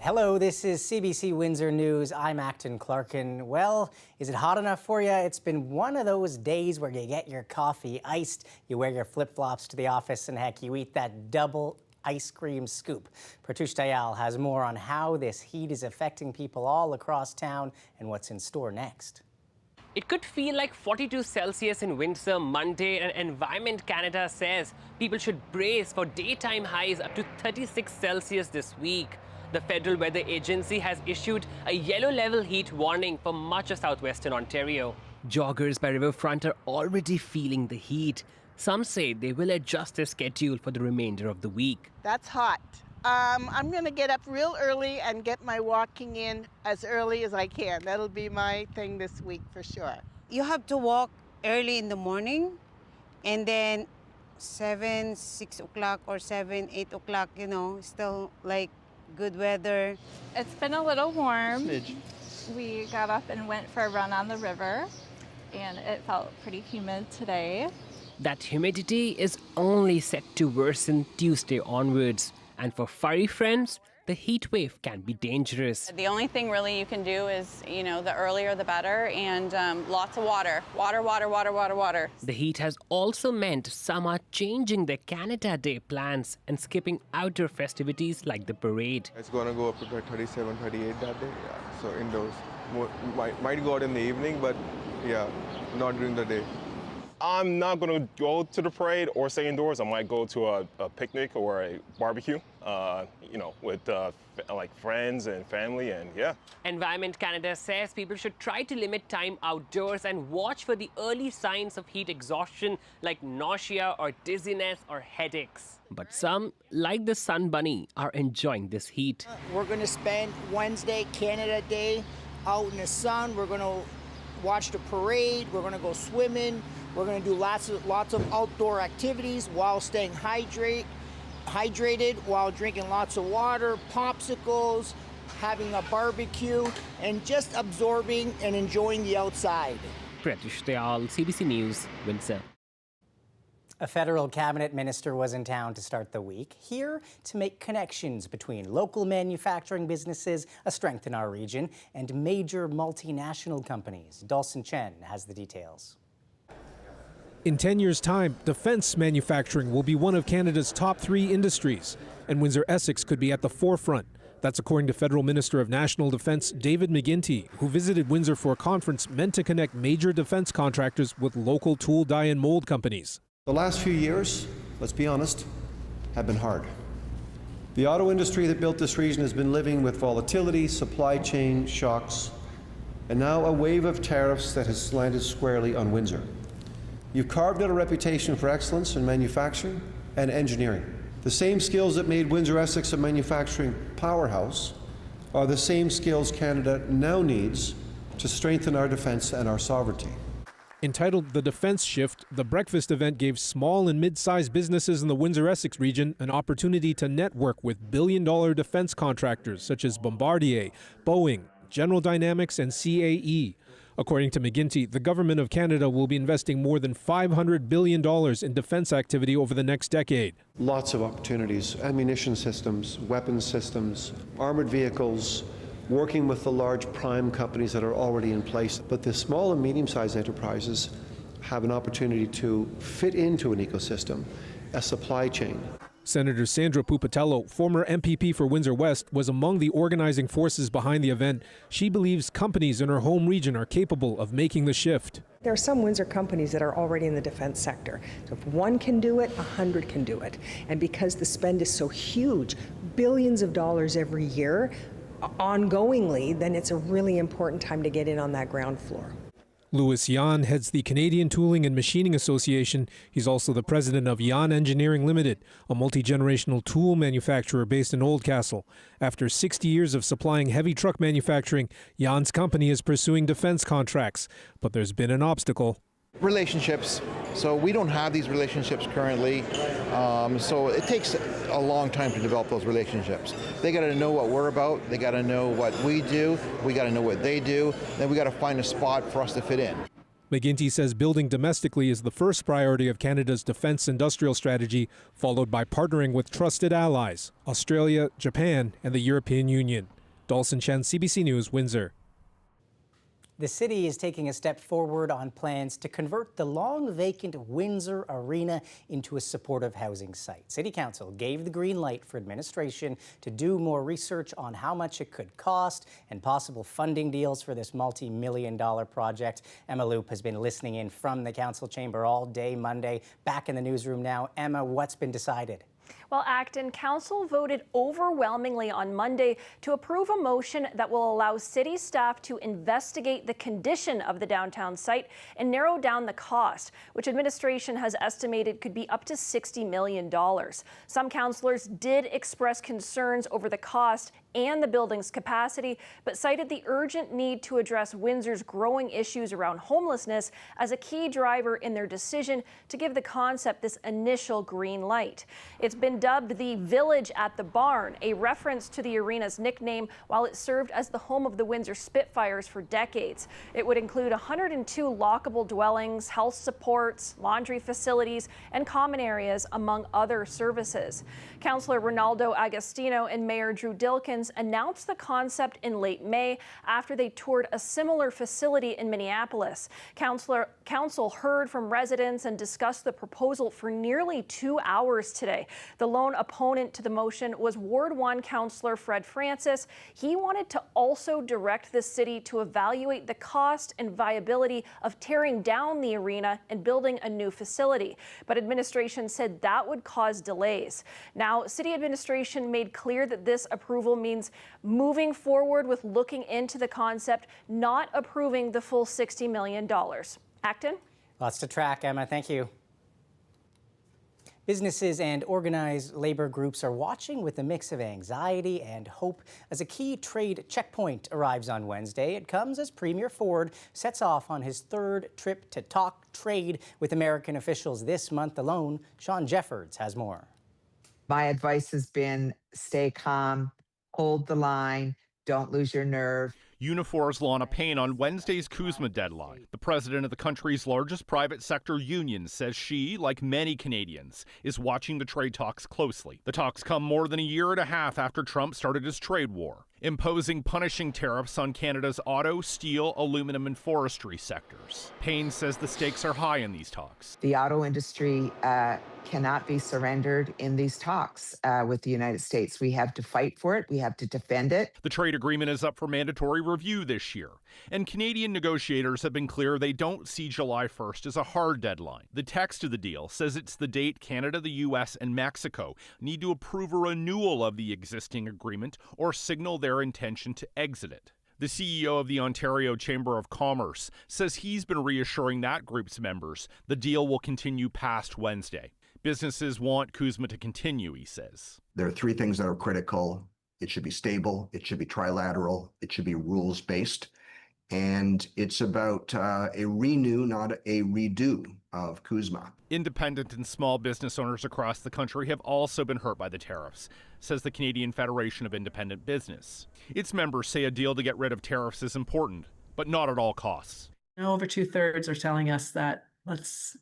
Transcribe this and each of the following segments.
Hello, this is CBC Windsor News. I'm Acton Clarkin. Well, is it hot enough for you? It's been one of those days where you get your coffee iced, you wear your flip-flops to the office, and heck, you eat that double ice cream scoop. Pratush Dayal has more on how this heat is affecting people all across town and what's in store next. It could feel like 42 Celsius in Windsor Monday, and Environment Canada says people should brace for daytime highs up to 36 Celsius this week. The Federal Weather Agency has issued a yellow level heat warning for much of southwestern Ontario. Joggers by riverfront are already feeling the heat. Some say they will adjust their schedule for the remainder of the week. That's hot. I'm going to get up real early and get my walking in as early as I can. That'll be my thing this week for sure. You have to walk early in the morning, and then 7, 6 o'clock or 7, 8 o'clock, still like good weather. It's been a little warm. We got up and went for a run on the river, and it felt pretty humid today. That humidity is only set to worsen Tuesday onwards. And for furry friends, the heat wave can be dangerous. The only thing really you can do is, the earlier the better, and lots of water. Water. The heat has also meant some are changing their Canada Day plans and skipping outdoor festivities like the parade. It's going to go up to 37, 38 that day, so indoors. Might go out in the evening, but not during the day. I'm not going to go to the parade or stay indoors. I might go to a picnic or a barbecue, with like friends and family, and yeah. Environment Canada says people should try to limit time outdoors and watch for the early signs of heat exhaustion like nausea or dizziness or headaches. But some, like the Sun Bunny, are enjoying this heat. We're going to spend Wednesday, Canada Day, out in the sun. We're going to watch the parade. We're going to go swimming. We're going to do lots of outdoor activities while staying hydrated, while drinking lots of water, popsicles, having a barbecue, and just absorbing and enjoying the outside. Pratush Dayal, CBC News, Windsor. A federal cabinet minister was in town to start the week, here to make connections between local manufacturing businesses, a strength in our region, and major multinational companies. Dawson Chen has the details. In 10 years' time, defense manufacturing will be one of Canada's top 3 industries, and Windsor-Essex could be at the forefront. That's according to Federal Minister of National Defence David McGuinty, who visited Windsor for a conference meant to connect major defense contractors with local tool, die and mold companies. The last few years, let's be honest, have been hard. The auto industry that built this region has been living with volatility, supply chain shocks, and now a wave of tariffs that has landed squarely on Windsor. You've carved out a reputation for excellence in manufacturing and engineering. The same skills that made Windsor-Essex a manufacturing powerhouse are the same skills Canada now needs to strengthen our defence and our sovereignty. Entitled The Defence Shift, the breakfast event gave small and mid-sized businesses in the Windsor-Essex region an opportunity to network with billion-dollar defence contractors such as Bombardier, Boeing, General Dynamics, and CAE. According to McGuinty, the Government of Canada will be investing more than $500 billion in defence activity over the next decade. Lots of opportunities, ammunition systems, weapons systems, armoured vehicles, working with the large prime companies that are already in place. But the small and medium-sized enterprises have an opportunity to fit into an ecosystem, a supply chain. Senator Sandra Pupatello, former MPP for Windsor West, was among the organizing forces behind the event. She believes companies in her home region are capable of making the shift. There are some Windsor companies that are already in the defense sector. So if one can do it, 100 can do it. And because the spend is so huge, billions of dollars every year, ongoingly, then it's a really important time to get in on that ground floor. Louis Yan heads the Canadian Tooling and Machining Association. He's also the president of Yan Engineering Limited, a multi-generational tool manufacturer based in Oldcastle. After 60 years of supplying heavy truck manufacturing, Yan's company is pursuing defense contracts. But there's been an obstacle. Relationships. So we don't have these relationships currently. So it takes a long time to develop those relationships. They got to know what we're about. They got to know what we do. We got to know what they do. Then we got to find a spot for us to fit in. McGuinty says building domestically is the first priority of Canada's defence industrial strategy, followed by partnering with trusted allies, Australia, Japan, and the European Union. Dawson Chen, CBC News, Windsor. The city is taking a step forward on plans to convert the long-vacant Windsor Arena into a supportive housing site. City Council gave the green light for administration to do more research on how much it could cost and possible funding deals for this multi-million-dollar project. Emma Loop has been listening in from the council chamber all day Monday. Back in the newsroom now. Emma, what's been decided? Well, Acton Council voted overwhelmingly on Monday to approve a motion that will allow city staff to investigate the condition of the downtown site and narrow down the cost, which administration has estimated could be up to $60 million. Some councillors did express concerns over the cost and the building's capacity, but cited the urgent need to address Windsor's growing issues around homelessness as a key driver in their decision to give the concept this initial green light. It's been dubbed the Village at the Barn, a reference to the arena's nickname while it served as the home of the Windsor Spitfires for decades. It would include 102 lockable dwellings, health supports, laundry facilities, and common areas, among other services. Councillor Ronaldo Agostino and Mayor Drew Dilkins announced the concept in late May after they toured a similar facility in Minneapolis. Council heard from residents and discussed the proposal for nearly 2 hours today. The lone opponent to the motion was Ward 1 Councillor Fred Francis. He wanted to also direct the city to evaluate the cost and viability of tearing down the arena and building a new facility. But administration said that would cause delays. Now, city administration made clear that this approval means moving forward with looking into the concept, not approving the full $60 million. Acton? Lots to track, Emma. Thank you. Businesses and organized labor groups are watching with a mix of anxiety and hope as a key trade checkpoint arrives on Wednesday. It comes as Premier Ford sets off on his third trip to talk trade with American officials this month alone. Sean Jeffords has more. My advice has been stay calm, hold the line, don't lose your nerve. Unifor's Lana Payne on Wednesday's CUSMA deadline. The president of the country's largest private sector union says she, like many Canadians, is watching the trade talks closely. The talks come more than a year and a half after Trump started his trade war, imposing punishing tariffs on Canada's auto, steel, aluminum, and forestry sectors. Payne says the stakes are high in these talks. The auto industry cannot be surrendered in these talks with the United States. We have to fight for it. We have to defend it. The trade agreement is up for mandatory review this year, and Canadian negotiators have been clear they don't see July 1st as a hard deadline. The text of the deal says it's the date Canada, the U.S., and Mexico need to approve a renewal of the existing agreement or signal their intention to exit it. The CEO of the Ontario Chamber of Commerce says he's been reassuring that group's members the deal will continue past Wednesday. Businesses want CUSMA to continue, he says. There are three things that are critical. It should be stable, it should be trilateral, it should be rules-based, and it's about a renew, not a redo of CUSMA. Independent and small business owners across the country have also been hurt by the tariffs, says the Canadian Federation of Independent Business. Its members say a deal to get rid of tariffs is important, but not at all costs. Over 2/3 are telling us that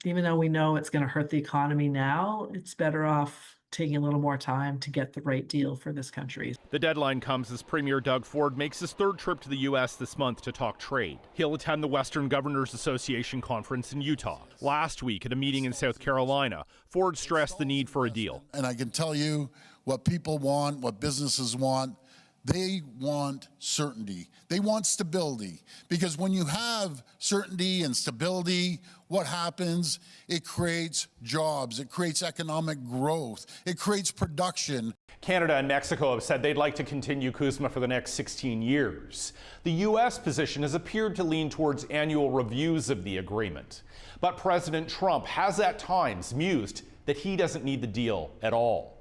even though we know it's going to hurt the economy now, it's better off taking a little more time to get the right deal for this country. The deadline comes as Premier Doug Ford makes his third trip to the U.S. this month to talk trade. He'll attend the Western Governors Association conference in Utah. Last week at a meeting in South Carolina, Ford stressed the need for a deal. And I can tell you what people want, what businesses want. They want certainty. They want stability. Because when you have certainty and stability, what happens? It creates jobs. It creates economic growth. It creates production. Canada and Mexico have said they'd like to continue CUSMA for the next 16 years. The U.S. position has appeared to lean towards annual reviews of the agreement. But President Trump has at times mused that he doesn't need the deal at all.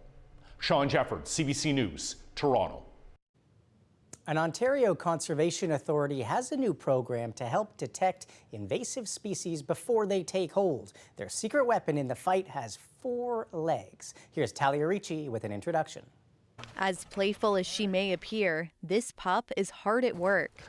Sean Jeffords, CBC News, Toronto. An Ontario Conservation Authority has a new program to help detect invasive species before they take hold. Their secret weapon in the fight has 4 legs. Here's Talia Ricci with an introduction. As playful as she may appear, this pup is hard at work.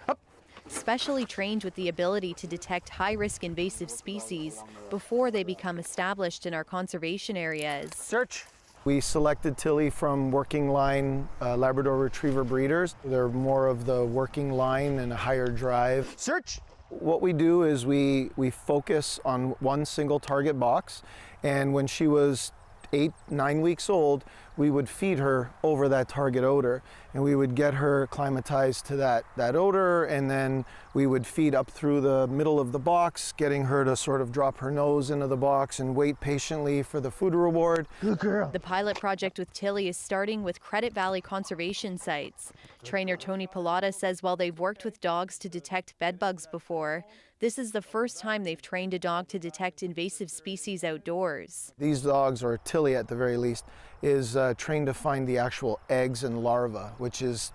specially trained with the ability to detect high-risk invasive species before they become established in our conservation areas. Search. We selected Tilly from working line Labrador Retriever breeders. They're more of the working line and a higher drive. Search. What we do is we focus on one single target box, and when she was 8-9 weeks old, we would feed her over that target odor, and we would get her acclimatized to that odor, and then we would feed up through the middle of the box, getting her to sort of drop her nose into the box and wait patiently for the food reward. Good girl. The pilot project with Tilly is starting with Credit Valley conservation sites. Trainer Tony Pilata says while they've worked with dogs to detect bedbugs before, this is the first time they've trained a dog to detect invasive species outdoors. These dogs, or Tilly at the very least, is trained to find the actual eggs and larvae, which is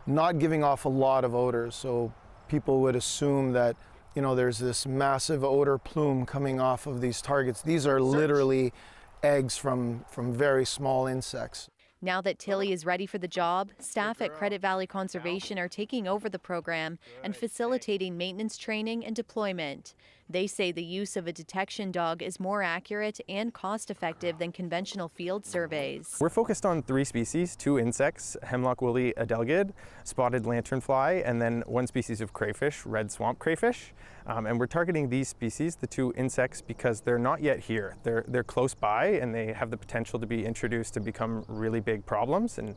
not giving off a lot of odors. So people would assume that, you know, there's this massive odor plume coming off of these targets. These are literally eggs from very small insects. Now that Tilly is ready for the job, staff at Credit Valley Conservation are taking over the program and facilitating maintenance training and deployment. They say the use of a detection dog is more accurate and cost-effective than conventional field surveys. We're focused on 3 species, 2 insects, hemlock woolly adelgid, spotted lanternfly, and then 1 species of crayfish, red swamp crayfish. And we're targeting these species, the 2 insects, because they're not yet here. They're close by, and they have the potential to be introduced to become really big problems. And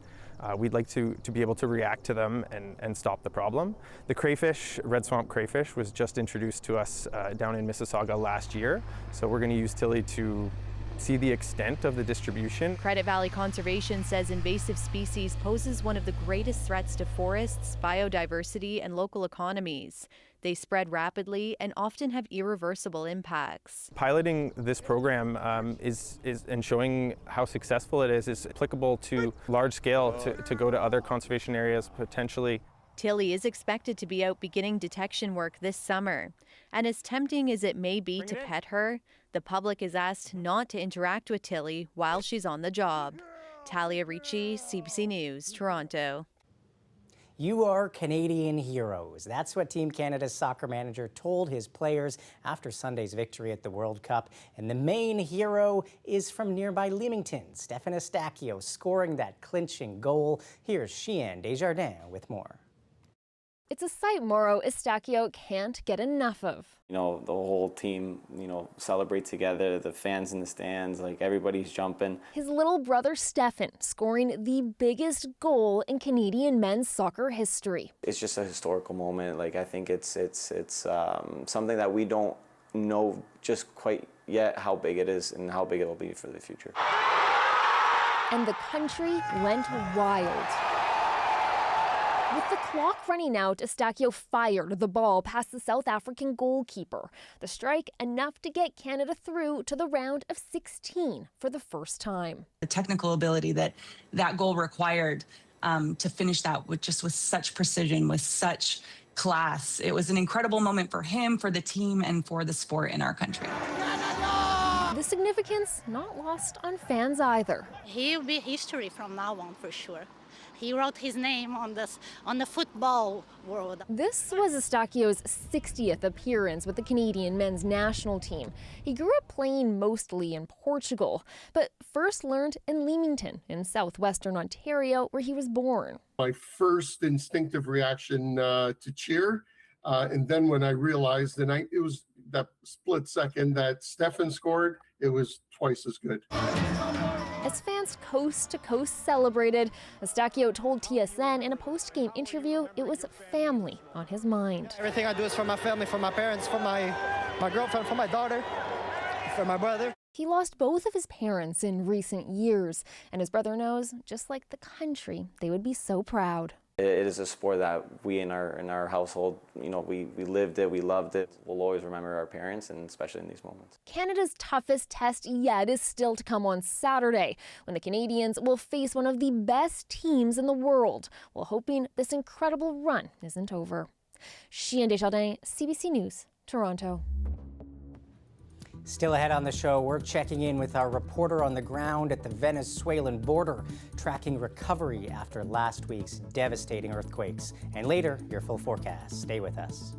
we'd like to be able to react to them and stop the problem. The crayfish, red swamp crayfish, was just introduced to us down in Mississauga last year. So we're going to use Tilly to see the extent of the distribution. Credit Valley Conservation says invasive species poses one of the greatest threats to forests, biodiversity, and local economies. They spread rapidly and often have irreversible impacts. Piloting this program and showing how successful it is applicable to large scale to go to other conservation areas potentially. Tilly is expected to be out beginning detection work this summer. And as tempting as it may be to pet her, the public is asked not to interact with Tilly while she's on the job. Talia Ricci, CBC News, Toronto. You are Canadian heroes. That's what Team Canada's soccer manager told his players after Sunday's victory at the World Cup. And the main hero is from nearby Leamington, Stefan Estacio, scoring that clinching goal. Here's Sheehan Desjardins with more. It's a sight Mauro Estacio can't get enough of. You know, the whole team, celebrate together, the fans in the stands, like everybody's jumping. His little brother Stefan scoring the biggest goal in Canadian men's soccer history. It's just a historical moment. Like, I think it's something that we don't know just quite yet how big it is and how big it will be for the future. And the country went wild. With the clock running out, Estacio fired the ball past the South African goalkeeper. The strike enough to get Canada through to the round of 16 for the first time. The technical ability that goal required to finish that with such precision, with such class. It was an incredible moment for him, for the team, and for the sport in our country. The significance not lost on fans either. He'll be history from now on for sure. He wrote his name on the football world. This was Estacio's 60th appearance with the Canadian men's national team. He grew up playing mostly in Portugal, but first learned in Leamington in southwestern Ontario, where he was born. My first instinctive reaction to cheer, and then when I realized, it was that split second that Stefan scored, it was twice as good. As fans coast to coast celebrated, Estacio told TSN in a post-game interview it was family on his mind. Everything I do is for my family, for my parents, for my girlfriend, for my daughter, for my brother. He lost both of his parents in recent years, and his brother knows, just like the country, they would be so proud. It is a sport that we in our household, we lived it, we loved it. We'll always remember our parents, and especially in these moments. Canada's toughest test yet is still to come on Saturday, when the Canadians will face one of the best teams in the world, while hoping this incredible run isn't over. Sheehan Desjardins, CBC News, Toronto. Still ahead on the show, we're checking in with our reporter on the ground at the Venezuelan border, tracking recovery after last week's devastating earthquakes. And later, your full forecast. Stay with us.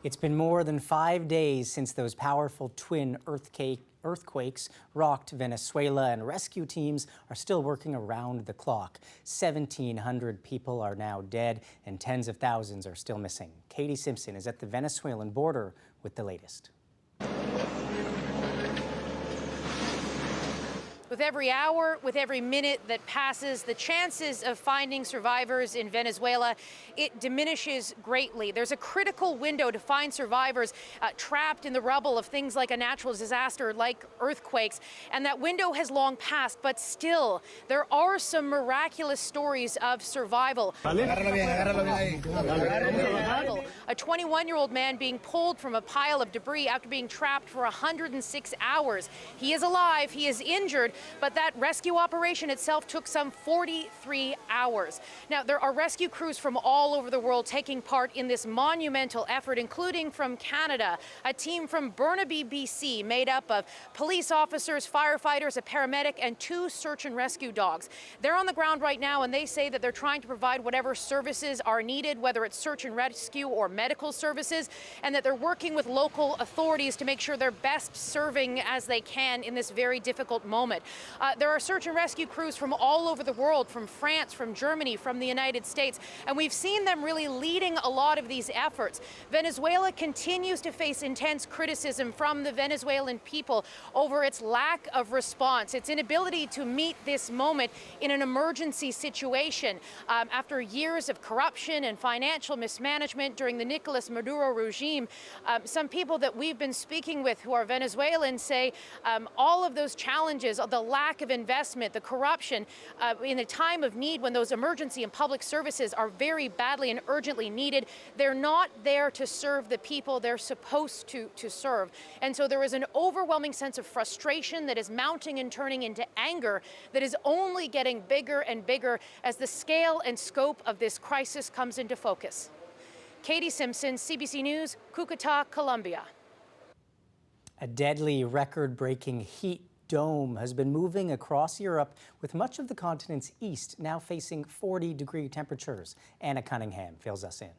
It's been more than 5 days since those powerful twin earthquakes rocked Venezuela, and rescue teams are still working around the clock. 1,700 people are now dead and tens of thousands are still missing. Katie Simpson is at the Venezuelan border with the latest. With every hour, with every minute that passes, the chances of finding survivors in Venezuela, it diminishes greatly. There's a critical window to find survivors trapped in the rubble of things like a natural disaster like earthquakes, and that window has long passed, but still, there are some miraculous stories of survival. A 21-year-old man being pulled from a pile of debris after being trapped for 106 hours. He is alive, he is injured, but that rescue operation itself took some 43 hours. Now, there are rescue crews from all over the world taking part in this monumental effort, including from Canada, a team from Burnaby, BC, made up of police officers, firefighters, a paramedic, and 2 search and rescue dogs. They're on the ground right now, and they say that they're trying to provide whatever services are needed, whether it's search and rescue or medical services, and that they're working with local authorities to make sure they're best serving as they can in this very difficult moment. There are search and rescue crews from all over the world, from France, from Germany, from the United States, and we've seen them really leading a lot of these efforts. Venezuela continues to face intense criticism from the Venezuelan people over its lack of response, its inability to meet this moment in an emergency situation. After years of corruption and financial mismanagement during the Nicolas Maduro regime, some people that we've been speaking with who are Venezuelans say all of those challenges, the lack of investment, the corruption, in a time of need when those emergency and public services are very badly and urgently needed, they're not there to serve the people they're supposed to serve. And so there is an overwhelming sense of frustration that is mounting and turning into anger that is only getting bigger and bigger as the scale and scope of this crisis comes into focus. Katie Simpson, CBC News, Cucuta, Colombia. A deadly record-breaking heat dome has been moving across Europe, with much of the continent's east now facing 40-degree temperatures. Anna Cunningham fills us in.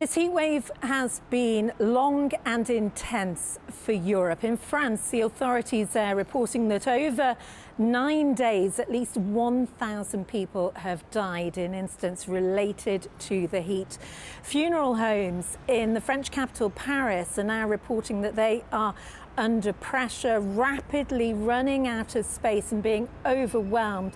This heat wave has been long and intense for Europe. In France, the authorities are reporting that over 9 days, at least 1,000 people have died in incidents related to the heat. Funeral homes in the French capital, Paris, are now reporting that they are under pressure, rapidly running out of space and being overwhelmed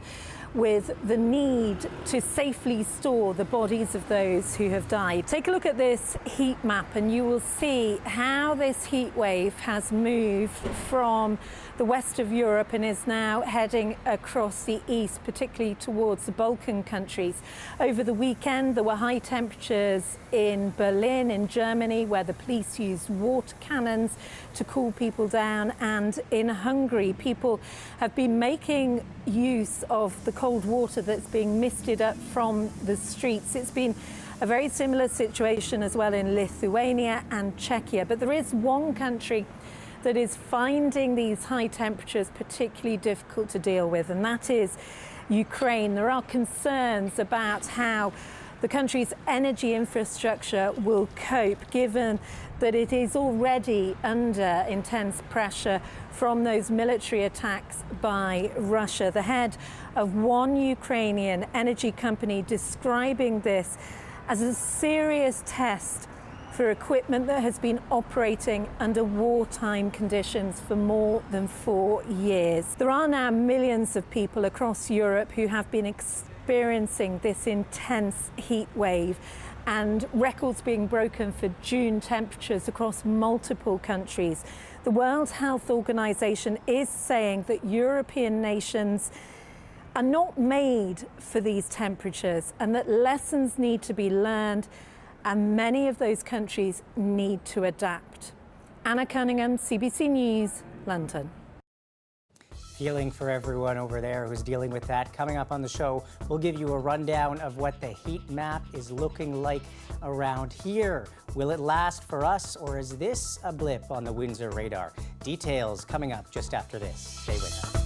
with the need to safely store the bodies of those who have died. Take a look at this heat map and you will see how this heat wave has moved from the west of Europe and is now heading across the east, particularly towards the Balkan countries. Over the weekend, there were high temperatures in Berlin, in Germany, where the police used water cannons to cool people down. And in Hungary, people have been making use of the cold water that's being misted up from the streets. It's been a very similar situation as well in Lithuania and Czechia. But there is one country that is finding these high temperatures particularly difficult to deal with, and that is Ukraine. There are concerns about how the country's energy infrastructure will cope, given that it is already under intense pressure from those military attacks by Russia. The head of one Ukrainian energy company describing this as a serious test for equipment that has been operating under wartime conditions for more than 4 years. There are now millions of people across Europe who have been experiencing this intense heat wave, and records being broken for June temperatures across multiple countries. The World Health Organization is saying that European nations are not made for these temperatures and that lessons need to be learned, and many of those countries need to adapt. Anna Cunningham, CBC News, London. Feeling for everyone over there who's dealing with that. Coming up on the show, we'll give you a rundown of what the heat map is looking like around here. Will it last for us, or is this a blip on the Windsor radar? Details coming up just after this. Stay with us.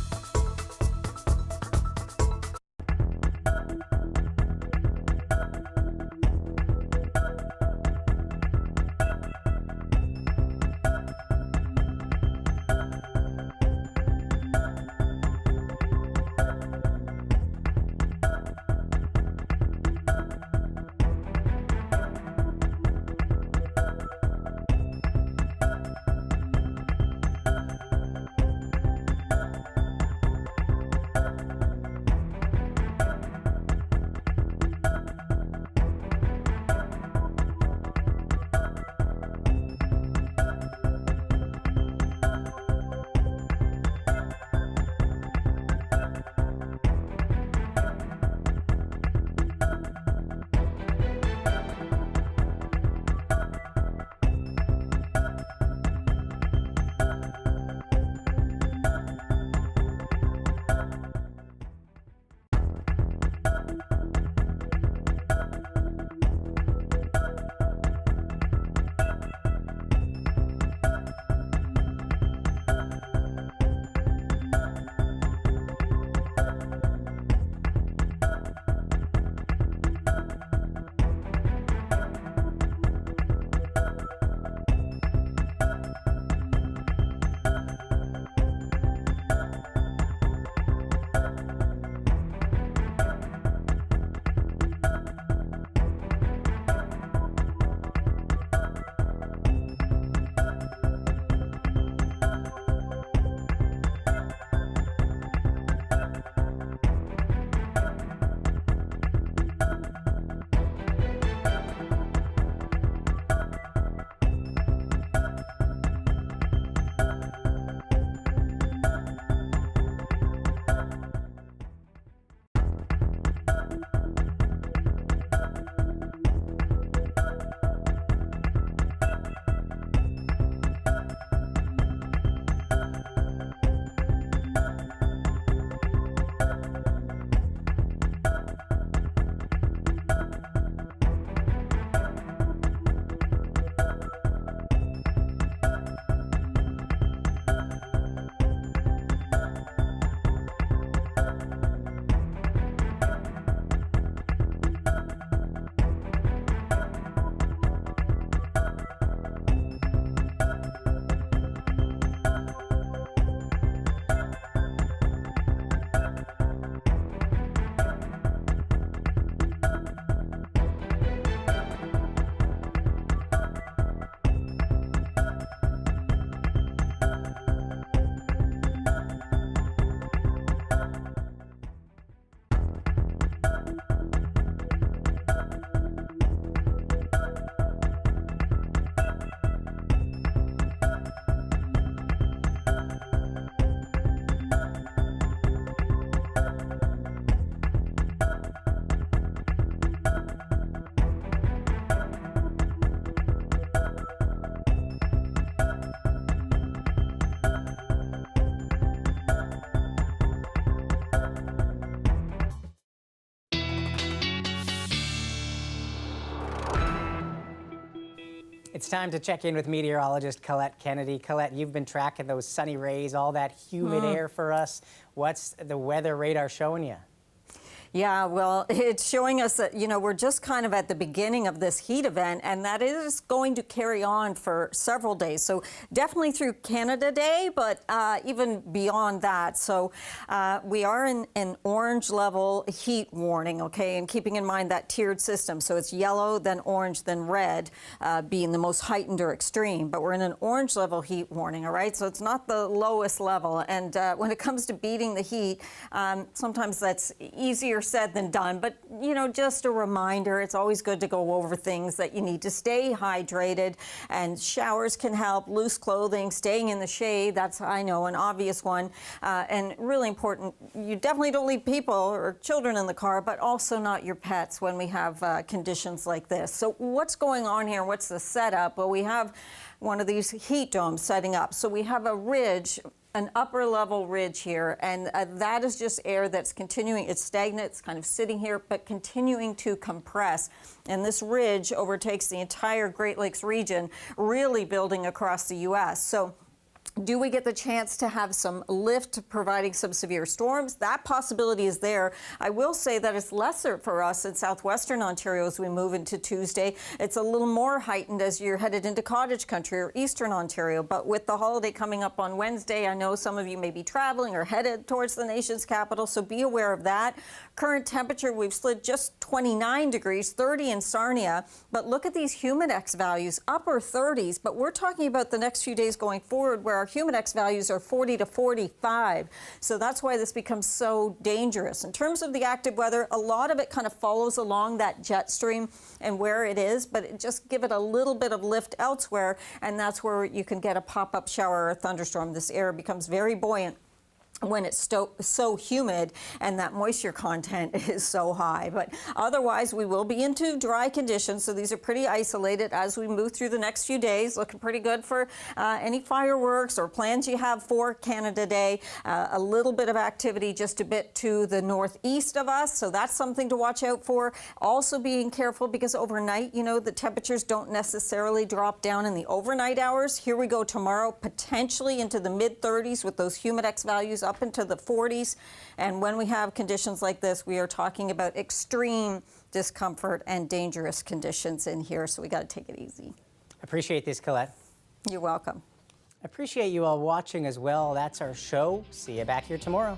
It's time to check in with meteorologist Colette Kennedy. Colette, you've been tracking those sunny rays, all that humid air for us. What's the weather radar showing you? Yeah, well, it's showing us that, we're just kind of at the beginning of this heat event, and that is going to carry on for several days. So definitely through Canada Day, but even beyond that. So we are in an orange level heat warning, okay, and keeping in mind that tiered system. So it's yellow, then orange, then red, being the most heightened or extreme. But we're in an orange level heat warning, all right? So it's not the lowest level. And when it comes to beating the heat, sometimes that's easier said than done, but just a reminder, it's always good to go over things that you need to stay hydrated, and showers can help, loose clothing, staying in the shade, that's, I know, an obvious one, and really important, you definitely don't leave people or children in the car, but also not your pets when we have conditions like this. So what's going on here? What's the setup? Well, we have one of these heat domes setting up. So we have a ridge, an upper level ridge here, and that is just air that's continuing. It's stagnant, it's kind of sitting here, but continuing to compress. And this ridge overtakes the entire Great Lakes region, really building across the U.S. So do we get the chance to have some lift providing some severe storms? That possibility is there. I will say that it's lesser for us in southwestern Ontario as we move into Tuesday. It's a little more heightened as you're headed into cottage country or eastern Ontario. But with the holiday coming up on Wednesday, I know some of you may be traveling or headed towards the nation's capital, so be aware of that. Current temperature, we've slid just 29 degrees, 30 in Sarnia. But look at these humidex values, upper 30s. But we're talking about the next few days going forward where our humidex values are 40 to 45. So that's why this becomes so dangerous. In terms of the active weather, a lot of it kind of follows along that jet stream and where it is, but just give it a little bit of lift elsewhere, and that's where you can get a pop-up shower or a thunderstorm. This air becomes very buoyant when it's so humid and that moisture content is so high. But otherwise, we will be into dry conditions. So these are pretty isolated as we move through the next few days. Looking pretty good for any fireworks or plans you have for Canada Day. A little bit of activity just a bit to the northeast of us. So that's something to watch out for. Also being careful because overnight, the temperatures don't necessarily drop down in the overnight hours. Here we go tomorrow, potentially into the mid-30s with those humidex values up into the 40s. And when we have conditions like this, we are talking about extreme discomfort and dangerous conditions in here. So we got to take it easy. Appreciate this, Colette. You're welcome. Appreciate you all watching as well. That's our show. See you back here tomorrow.